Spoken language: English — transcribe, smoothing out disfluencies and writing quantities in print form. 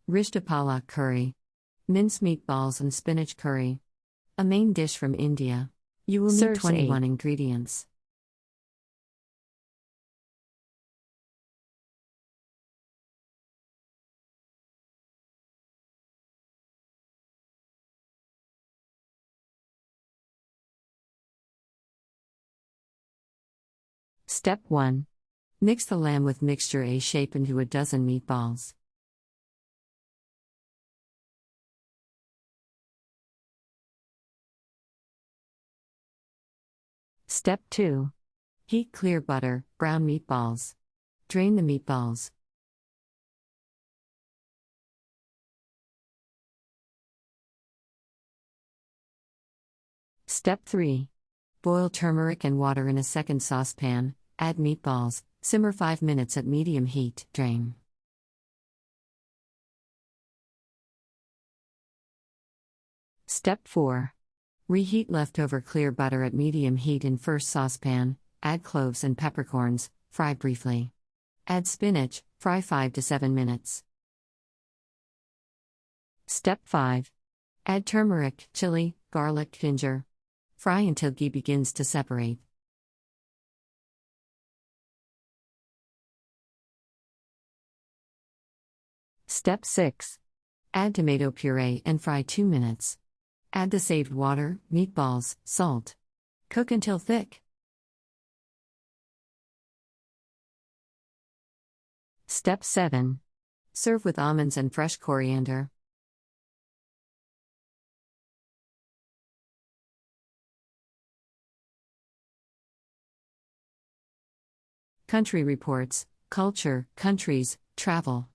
Rishta palak curry. Minced meatballs and spinach curry. A main dish from India. You will need Serves 21 8. ingredients. Step 1. Mix the lamb with mixture A shape into a dozen meatballs. Step 2. Heat clear butter, brown meatballs. Drain the meatballs. Step 3. Boil turmeric and water in a second saucepan, add meatballs, simmer 5 minutes at medium heat, drain. Step 4. Reheat leftover clear butter at medium heat in first saucepan, add cloves and peppercorns, fry briefly. Add spinach, fry 5 to 7 minutes. Step 5. Add turmeric, chili, garlic, ginger. Fry until ghee begins to separate. Step 6. Add tomato puree and fry 2 minutes. Add the saved water, meatballs, salt. Cook until thick. Step 7. Serve with almonds and fresh coriander. Country Reports, Culture, Countries, Travel.